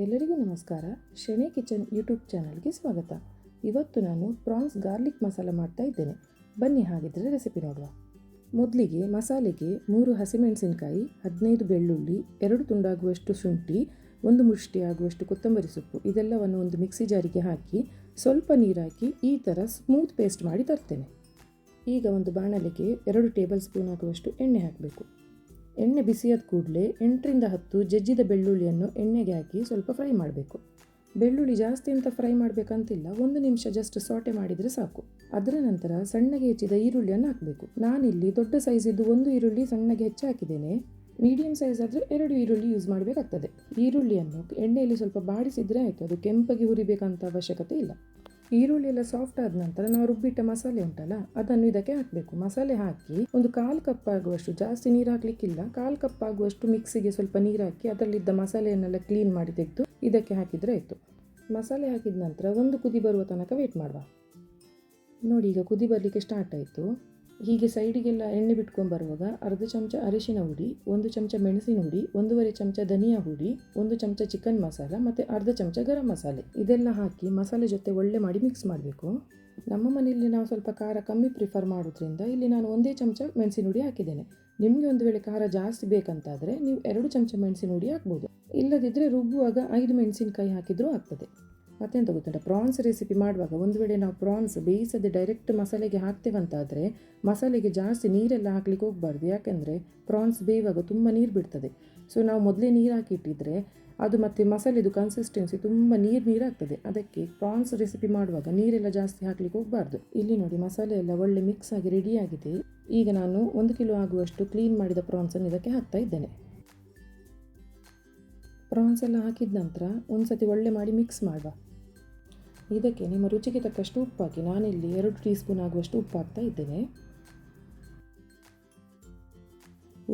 ಎಲ್ಲರಿಗೂ ನಮಸ್ಕಾರ. Shenoy kitchen YouTube ಚಾನಲ್ಗೆ ಸ್ವಾಗತ. ಇವತ್ತು ನಾನು ಪ್ರಾನ್ಸ್ ಗಾರ್ಲಿಕ್ ಮಸಾಲ ಮಾಡ್ತಾ ಇದ್ದೇನೆ. ಬನ್ನಿ ಹಾಗಿದ್ರೆ ರೆಸಿಪಿ ನೋಡುವ. ಮೊದಲಿಗೆ ಮಸಾಲೆಗೆ 3 ಹಸಿಮೆಣಸಿನಕಾಯಿ, 15 ಬೆಳ್ಳುಳ್ಳಿ, 2 ತುಂಡಾಗುವಷ್ಟು ಶುಂಠಿ, 1 ಮುಷ್ಟಿ ಆಗುವಷ್ಟು ಕೊತ್ತಂಬರಿ ಸೊಪ್ಪು ಇದೆಲ್ಲವನ್ನು ಒಂದು ಮಿಕ್ಸಿ ಜಾರಿಗೆ ಹಾಕಿ ಸ್ವಲ್ಪ ನೀರು ಹಾಕಿ ಈ ಥರ ಸ್ಮೂತ್ ಪೇಸ್ಟ್ ಮಾಡಿ ತರ್ತೇನೆ. ಈಗ ಒಂದು ಬಾಣಲೆಗೆ 2 ಟೇಬಲ್ ಸ್ಪೂನ್ ಆಗುವಷ್ಟು ಎಣ್ಣೆ ಹಾಕಬೇಕು. ಎಣ್ಣೆ ಬಿಸಿಯಾದ ಕೂಡಲೇ 8ರಿಂದ 10 ಜಜ್ಜಿದ ಬೆಳ್ಳುಳ್ಳಿಯನ್ನು ಎಣ್ಣೆಗೆ ಹಾಕಿ ಸ್ವಲ್ಪ ಫ್ರೈ ಮಾಡಬೇಕು. ಬೆಳ್ಳುಳ್ಳಿ ಜಾಸ್ತಿ ಅಂತ ಫ್ರೈ ಮಾಡಬೇಕಂತಿಲ್ಲ, 1 ನಿಮಿಷ ಜಸ್ಟ್ ಸಾಟೆ ಮಾಡಿದರೆ ಸಾಕು. ಅದರ ನಂತರ ಸಣ್ಣಗೆ ಹೆಚ್ಚಿದ ಈರುಳ್ಳಿಯನ್ನು ಹಾಕಬೇಕು. ನಾನಿಲ್ಲಿ ದೊಡ್ಡ ಸೈಜಿದ್ದು 1 ಈರುಳ್ಳಿ ಸಣ್ಣಗೆ ಹೆಚ್ಚು ಹಾಕಿದ್ದೇನೆ. ಮೀಡಿಯಂ ಸೈಜ್ ಆದರೆ 2 ಈರುಳ್ಳಿ ಯೂಸ್ ಮಾಡಬೇಕಾಗ್ತದೆ. ಈರುಳ್ಳಿಯನ್ನು ಎಣ್ಣೆಯಲ್ಲಿ ಸ್ವಲ್ಪ ಬಾಡಿಸಿದರೆ ಆಯಿತು, ಅದು ಕೆಂಪಗೆ ಹುರಿಬೇಕಂತ ಅವಶ್ಯಕತೆ ಇಲ್ಲ. ಈರುಳ್ಳಿ ಎಲ್ಲ ಸಾಫ್ಟ್ ಆದ ನಂತರ ನಾವು ರುಬ್ಬಿಟ್ಟ ಮಸಾಲೆ ಉಂಟಲ್ಲ ಅದನ್ನು ಇದಕ್ಕೆ ಹಾಕಬೇಕು. ಮಸಾಲೆ ಹಾಕಿ ಒಂದು 1/4 ಕಪ್ ಆಗುವಷ್ಟು, ಜಾಸ್ತಿ ನೀರು ಹಾಕಲಿಕ್ಕಿಲ್ಲ, 1/4 ಕಪ್ ಆಗುವಷ್ಟು ಮಿಕ್ಸಿಗೆ ಸ್ವಲ್ಪ ನೀರು ಹಾಕಿ ಅದರಲ್ಲಿದ್ದ ಮಸಾಲೆಯನ್ನೆಲ್ಲ ಕ್ಲೀನ್ ಮಾಡಿ ತೆಗೆದು ಇದಕ್ಕೆ ಹಾಕಿದರೆ ಆಯಿತು. ಮಸಾಲೆ ಹಾಕಿದ ನಂತರ ಒಂದು ಕುದಿ ಬರುವ ತನಕ ವೇಟ್ ಮಾಡುವ. ನೋಡಿ, ಈಗ ಕುದಿ ಬರಲಿಕ್ಕೆ ಸ್ಟಾರ್ಟ್ ಆಯಿತು. ಹೀಗೆ ಸೈಡಿಗೆಲ್ಲ ಎಣ್ಣೆ ಬಿಟ್ಕೊಂಡು ಬರುವಾಗ ಅರ್ಧ ಚಮಚ ಅರಿಶಿನ ಹುಡಿ, 1 ಚಮಚ ಮೆಣಸಿನ ಹುಡಿ, 1/2 ಚಮಚ ಧನಿಯಾ ಹುಡಿ, 1 ಚಮಚ ಚಿಕನ್ ಮಸಾಲ ಮತ್ತು ಅರ್ಧ ಚಮಚ ಗರಂ ಮಸಾಲೆ ಇದೆಲ್ಲ ಹಾಕಿ ಮಸಾಲೆ ಜೊತೆ ಒಳ್ಳೆ ಮಾಡಿ ಮಿಕ್ಸ್ ಮಾಡಬೇಕು. ನಮ್ಮ ಮನೆಯಲ್ಲಿ ನಾವು ಸ್ವಲ್ಪ ಖಾರ ಕಮ್ಮಿ ಪ್ರಿಫರ್ ಮಾಡೋದ್ರಿಂದ ಇಲ್ಲಿ ನಾನು 1 ಚಮಚ ಮೆಣಸಿನ ಹುಡಿ ಹಾಕಿದ್ದೇನೆ. ನಿಮಗೆ ಒಂದು ವೇಳೆ ಖಾರ ಜಾಸ್ತಿ ಬೇಕಂತಾದರೆ ನೀವು 2 ಚಮಚ ಮೆಣಸಿನ ಹುಡಿ ಹಾಕ್ಬೋದು. ಇಲ್ಲದಿದ್ದರೆ ರುಬ್ಬುವಾಗ 5 ಮೆಣಸಿನಕಾಯಿ ಹಾಕಿದರೂ ಆಗ್ತದೆ. ಮತ್ತೆಂತ ಗೊತ್ತುಂಟ, ಪ್ರಾನ್ಸ್ ರೆಸಿಪಿ ಮಾಡುವಾಗ ಒಂದು ವೇಳೆ ನಾವು ಪ್ರಾನ್ಸ್ ಬೇಯಿಸದೆ ಡೈರೆಕ್ಟ್ ಮಸಾಲೆಗೆ ಹಾಕ್ತೇವಂತಾದರೆ ಮಸಾಲೆಗೆ ಜಾಸ್ತಿ ನೀರೆಲ್ಲ ಹಾಕ್ಲಿಕ್ಕೆ ಹೋಗಬಾರ್ದು. ಯಾಕೆಂದರೆ ಪ್ರಾನ್ಸ್ ಬೇಯುವಾಗ ತುಂಬ ನೀರು ಬಿಡ್ತದೆ. ಸೊ ನಾವು ಮೊದಲೇ ನೀರು ಹಾಕಿಟ್ಟಿದ್ರೆ ಅದು ಮತ್ತು ಮಸಾಲೆದು ಕನ್ಸಿಸ್ಟೆನ್ಸಿ ತುಂಬ ನೀರಾಗ್ತದೆ. ಅದಕ್ಕೆ ಪ್ರಾನ್ಸ್ ರೆಸಿಪಿ ಮಾಡುವಾಗ ನೀರೆಲ್ಲ ಜಾಸ್ತಿ ಹಾಕ್ಲಿಕ್ಕೆ ಹೋಗಬಾರ್ದು. ಇಲ್ಲಿ ನೋಡಿ, ಮಸಾಲೆ ಎಲ್ಲ ಒಳ್ಳೆ ಮಿಕ್ಸ್ ಆಗಿ ರೆಡಿಯಾಗಿದೆ. ಈಗ ನಾನು 1 ಕಿಲೋ ಆಗುವಷ್ಟು ಕ್ಲೀನ್ ಮಾಡಿದ ಪ್ರಾನ್ಸನ್ನು ಇದಕ್ಕೆ ಹಾಕ್ತಾ ಇದ್ದೇನೆ. ಪ್ರಾನ್ಸ್ ಎಲ್ಲ ಹಾಕಿದ ನಂತರ ಒಂದು ಸತಿ ಒಳ್ಳೆ ಮಾಡಿ ಮಿಕ್ಸ್ ಮಾಡುವ. ಇದಕ್ಕೆ ನಿಮ್ಮ ರುಚಿಗೆ ತಕ್ಕಷ್ಟು ಉಪ್ಪು ಹಾಕಿ. ನಾನಿಲ್ಲಿ 2 ಟೀ ಸ್ಪೂನ್ ಆಗುವಷ್ಟು ಉಪ್ಪು ಹಾಕ್ತಾ ಇದ್ದೇನೆ.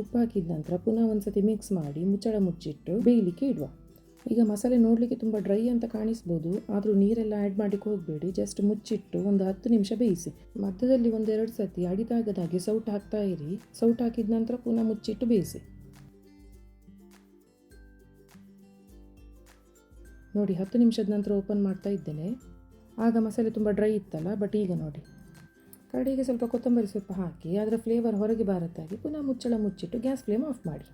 ಉಪ್ಪು ಹಾಕಿದ ನಂತರ ಪುನಃ ಒಂದು ಸತಿ ಮಿಕ್ಸ್ ಮಾಡಿ ಮುಚ್ಚಳ ಮುಚ್ಚಿಟ್ಟು ಬೇಯಲಿಕ್ಕೆ ಇಡುವ. ಈಗ ಮಸಾಲೆ ನೋಡಲಿಕ್ಕೆ ತುಂಬ ಡ್ರೈ ಅಂತ ಕಾಣಿಸ್ಬೋದು, ಆದರೂ ನೀರೆಲ್ಲ ಆ್ಯಡ್ ಮಾಡಲಿಕ್ಕೆ ಹೋಗಬೇಡಿ. ಜಸ್ಟ್ ಮುಚ್ಚಿಟ್ಟು ಒಂದು 10 ನಿಮಿಷ ಬೇಯಿಸಿ. ಮಧ್ಯದಲ್ಲಿ 1-2 ಸತಿ ಅಡಿದಾಗದಾಗೆ ಸೌಟ್ ಹಾಕ್ತಾ ಇರಿ. ಸೌಟ್ ಹಾಕಿದ ನಂತರ ಪುನಃ ಮುಚ್ಚಿಟ್ಟು ಬೇಯಿಸಿ. ನೋಡಿ, 10 ನಿಮಿಷದ ನಂತರ ಓಪನ್ ಮಾಡ್ತಾ ಇದ್ದೇನೆ. ಆಗ ಮಸಾಲೆ ತುಂಬ ಡ್ರೈ ಇತ್ತಲ್ಲ, ಬಟ್ ಈಗ ನೋಡಿ, ಕಡೆಗೆ ಸ್ವಲ್ಪ ಕೊತ್ತಂಬರಿ ಸೊಪ್ಪು ಹಾಕಿ ಅದರ ಫ್ಲೇವರ್ ಹೊರಗೆ ಬಾರತ್ತಾಗಿ ಪುನಃ ಮುಚ್ಚಳ ಮುಚ್ಚಿಟ್ಟು ಗ್ಯಾಸ್ ಫ್ಲೇಮ್ ಆಫ್ ಮಾಡಿ.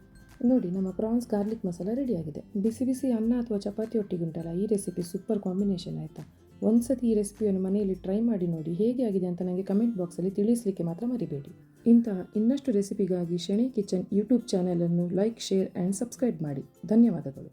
ನೋಡಿ, ನಮ್ಮ ಪ್ರಾನ್ಸ್ ಗಾರ್ಲಿಕ್ ಮಸಾಲ ರೆಡಿಯಾಗಿದೆ. ಬಿಸಿ ಬಿಸಿ ಅನ್ನ ಅಥವಾ ಚಪಾತಿ ಒಟ್ಟಿಗೆ ಉಂಟಲ್ಲ, ಈ ರೆಸಿಪಿ ಸೂಪರ್ ಕಾಂಬಿನೇಷನ್ ಆಯಿತಾ. ಒಂದು ಸತಿ ಈ ರೆಸಿಪಿಯನ್ನು ಮನೆಯಲ್ಲಿ ಟ್ರೈ ಮಾಡಿ ನೋಡಿ, ಹೇಗೆ ಆಗಿದೆ ಅಂತ ನನಗೆ ಕಮೆಂಟ್ ಬಾಕ್ಸಲ್ಲಿ ತಿಳಿಸಲಿಕ್ಕೆ ಮಾತ್ರ ಮರಿಬೇಡಿ. ಇಂತಹ ಇನ್ನಷ್ಟು ರೆಸಿಪಿಗಾಗಿ ಶೆಣೆ ಕಿಚನ್ ಯೂಟ್ಯೂಬ್ ಚಾನಲನ್ನು ಲೈಕ್, ಶೇರ್ ಆ್ಯಂಡ್ ಸಬ್ಸ್ಕ್ರೈಬ್ ಮಾಡಿ. ಧನ್ಯವಾದಗಳು.